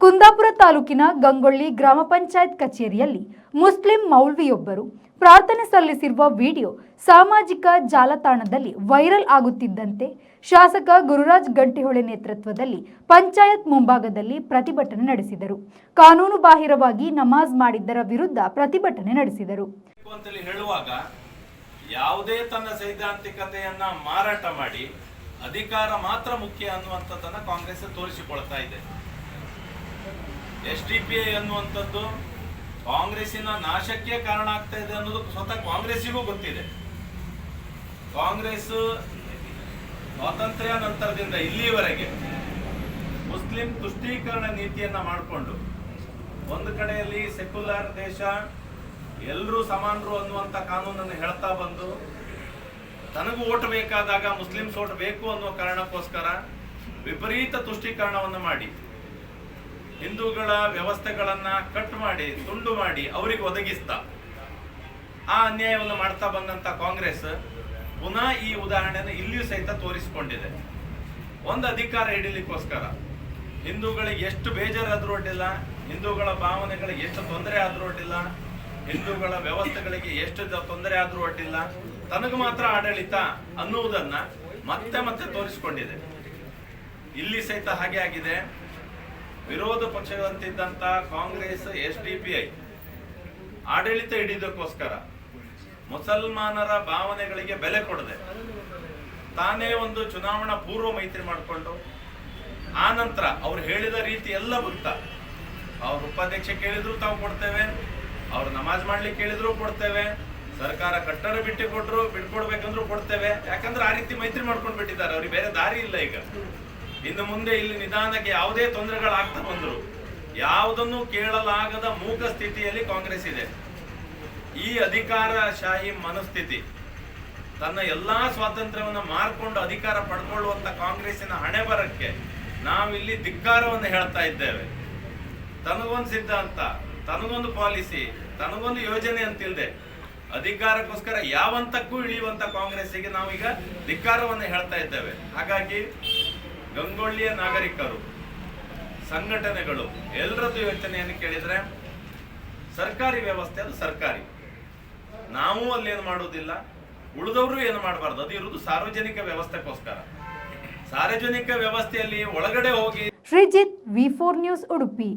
ಕುಂದಾಪುರ ತಾಲೂಕಿನ ಗಂಗೊಳ್ಳಿ ಗ್ರಾಮ ಪಂಚಾಯತ್ ಕಚೇರಿಯಲ್ಲಿ ಮುಸ್ಲಿಂ ಮೌಲ್ವಿಯೊಬ್ಬರು ಪ್ರಾರ್ಥನೆ ಸಲ್ಲಿಸಿರುವ ವಿಡಿಯೋ ಸಾಮಾಜಿಕ ಜಾಲತಾಣದಲ್ಲಿ ವೈರಲ್ ಆಗುತ್ತಿದ್ದಂತೆ ಶಾಸಕ ಗುರುರಾಜ್ ಗಂಟಿಹೊಳೆ ನೇತೃತ್ವದಲ್ಲಿ ಪಂಚಾಯತ್ ಮುಂಭಾಗದಲ್ಲಿ ಪ್ರತಿಭಟನೆ ನಡೆಸಿದರು. ಕಾನೂನು ಬಾಹಿರವಾಗಿ ನಮಾಜ್ ಮಾಡಿದ್ದರ ವಿರುದ್ಧ ಪ್ರತಿಭಟನೆ ನಡೆಸಿದರು. ಹೇಳುವಾಗ ಯಾವುದೇ ತನ್ನ ಸೈದ್ಧಾಂತಿಕತೆಯನ್ನ ಮಾರಾಟ ಮಾಡಿ ಅಧಿಕಾರ ಮಾತ್ರ ಮುಖ್ಯ ಅನ್ನುವಂಥದ್ದನ್ನ ಕಾಂಗ್ರೆಸ್ ತೋರಿಸಿಕೊಳ್ತಾ ಇದೆ. SDPI ಅನ್ನುವಂಥದ್ದು ಕಾಂಗ್ರೆಸ್ಸಿನ ನಾಶಕ್ಕೆ ಕಾರಣ ಆಗ್ತಾ ಇದೆ ಅನ್ನೋದು ಸ್ವತಃ ಕಾಂಗ್ರೆಸ್ಸಿಗೂ ಗೊತ್ತಿದೆ. ಕಾಂಗ್ರೆಸ್ ಸ್ವಾತಂತ್ರ್ಯ ನಂತರದಿಂದ ಇಲ್ಲಿಯವರೆಗೆ ಮುಸ್ಲಿಂ ತುಷ್ಟೀಕರಣ ನೀತಿಯನ್ನ ಮಾಡಿಕೊಂಡು ಒಂದು ಕಡೆಯಲ್ಲಿ ಸೆಕ್ಯುಲರ್ ದೇಶ, ಎಲ್ಲರೂ ಸಮಾನರು ಅನ್ನುವಂಥ ಕಾನೂನನ್ನು ಹೇಳ್ತಾ ಬಂದು ತನಗೂ ಓಟ್ ಬೇಕಾದಾಗ ಮುಸ್ಲಿಮ್ಸ್ ಓಟ್ ಬೇಕು ಅನ್ನುವ ಕಾರಣಕ್ಕೋಸ್ಕರ ವಿಪರೀತ ತುಷ್ಟೀಕರಣವನ್ನು ಮಾಡಿ ಹಿಂದೂಗಳ ವ್ಯವಸ್ಥೆಗಳನ್ನ ಕಟ್ ಮಾಡಿ ತುಂಡು ಮಾಡಿ ಅವರಿಗೆ ಒದಗಿಸ್ತಾ ಆ ಅನ್ಯಾಯವನ್ನು ಮಾಡ್ತಾ ಬಂದಂತ ಕಾಂಗ್ರೆಸ್ ಪುನಃ ಈ ಉದಾಹರಣೆಯನ್ನು ಇಲ್ಲಿಯೂ ಸಹಿತ ತೋರಿಸಿಕೊಂಡಿದೆ. ಒಂದು ಅಧಿಕಾರ ಹಿಡಿಲಿಕ್ಕೋಸ್ಕರ ಹಿಂದೂಗಳಿಗೆ ಎಷ್ಟು ಬೇಜಾರಾದ್ರೂ ಅಡ್ಡಿಲ್ಲ, ಹಿಂದೂಗಳ ಭಾವನೆಗಳಿಗೆ ಎಷ್ಟು ತೊಂದರೆ ಆದ್ರೂ ಅಡ್ಡಿಲ್ಲ, ಹಿಂದೂಗಳ ವ್ಯವಸ್ಥೆಗಳಿಗೆ ಎಷ್ಟು ತೊಂದರೆ ಆದ್ರೂ ಅಡ್ಡಿಲ್ಲ, ತನಗೆ ಮಾತ್ರ ಆಡಳಿತ ಅನ್ನುವುದನ್ನ ಮತ್ತೆ ಮತ್ತೆ ತೋರಿಸಿಕೊಂಡಿದೆ. ಇಲ್ಲಿ ಸಹಿತ ಹಾಗೆ ಆಗಿದೆ. ವಿರೋಧ ಪಕ್ಷದಂತಿದ್ದಂತ ಕಾಂಗ್ರೆಸ್ SDPI ಆಡಳಿತ ಹಿಡಿಯೋದಕ್ಕೋಸ್ಕರ ಮುಸಲ್ಮಾನರ ಭಾವನೆಗಳಿಗೆ ಬೆಲೆ ಕೊಡದೆ ತಾನೇ ಒಂದು ಚುನಾವಣಾ ಪೂರ್ವ ಮೈತ್ರಿ ಮಾಡಿಕೊಂಡು ಆ ನಂತರ ಅವ್ರು ಹೇಳಿದ ರೀತಿ ಎಲ್ಲ ಗೊತ್ತಾ, ಅವ್ರ ಉಪಾಧ್ಯಕ್ಷ ಕೇಳಿದ್ರು ತಾವು ಕೊಡ್ತೇವೆ, ಅವ್ರು ನಮಾಜ್ ಮಾಡ್ಲಿಕ್ಕೆ ಕೇಳಿದ್ರು ಕೊಡ್ತೇವೆ, ಸರ್ಕಾರ ಕಟ್ಟಡ ಬಿಟ್ಕೊಡ್ಬೇಕಂದ್ರೂ ಕೊಡ್ತೇವೆ. ಯಾಕಂದ್ರೆ ಆ ರೀತಿ ಮೈತ್ರಿ ಮಾಡ್ಕೊಂಡು ಬಿಟ್ಟಿದ್ದಾರೆ. ಅವ್ರಿಗೆ ಬೇರೆ ದಾರಿ ಇಲ್ಲ. ಈಗ ಇನ್ನು ಮುಂದೆ ಇಲ್ಲಿ ನಿಧಾನಕ್ಕೆ ಯಾವುದೇ ತೊಂದರೆಗಳಾಗ್ತಾ ಬಂದ್ರು ಯಾವುದನ್ನು ಕೇಳಲಾಗದ ಮೂಕ ಸ್ಥಿತಿಯಲ್ಲಿ ಕಾಂಗ್ರೆಸ್ ಇದೆ. ಈ ಅಧಿಕಾರಶಾಹಿ ಮನಸ್ಥಿತಿ, ತನ್ನ ಎಲ್ಲಾ ಸ್ವಾತಂತ್ರ್ಯವನ್ನು ಮಾರ್ಕೊಂಡು ಅಧಿಕಾರ ಪಡ್ಕೊಳ್ಳುವಂತ ಕಾಂಗ್ರೆಸ್ಸಿನ ಹಣೆ ಬರಕ್ಕೆ ನಾವಿಲ್ಲಿ ಧಿಕ್ಕಾರವನ್ನು ಹೇಳ್ತಾ ಇದ್ದೇವೆ. ತನಗೊಂದು ಸಿದ್ಧಾಂತ, ತನಗೊಂದು ಪಾಲಿಸಿ, ತನಗೊಂದು ಯೋಜನೆ ಅಂತಿಲ್ದೆ ಅಧಿಕಾರಕ್ಕೋಸ್ಕರ ಯಾವಂತಕ್ಕೂ ಇಳಿಯುವಂತ ಕಾಂಗ್ರೆಸ್ಸಿಗೆ ನಾವೀಗ ಧಿಕ್ಕಾರವನ್ನು ಹೇಳ್ತಾ ಇದ್ದೇವೆ. ಹಾಗಾಗಿ ಗಂಗೊಳ್ಳಿಯ ನಾಗರಿಕರು, ಸಂಘಟನೆಗಳು ಎಲ್ಲರದ್ದು ಯೋಚನೆಯನ್ನು ಕೇಳಿದ್ರೆ ಸರ್ಕಾರಿ ವ್ಯವಸ್ಥೆ ಅದು ಸರ್ಕಾರಿ, ನಾವು ಅಲ್ಲಿ ಏನು ಮಾಡುವುದಿಲ್ಲ, ಉಳಿದವರು ಏನು ಮಾಡಬಾರ್ದು. ಅದು ಇರುವುದು ಸಾರ್ವಜನಿಕ ವ್ಯವಸ್ಥೆಗೋಸ್ಕರ. ಸಾರ್ವಜನಿಕ ವ್ಯವಸ್ಥೆಯಲ್ಲಿ ಒಳಗಡೆ ಹೋಗಿ ಶ್ರೀಜಿತ್ V4 ನ್ಯೂಸ್ ಉಡುಪಿ.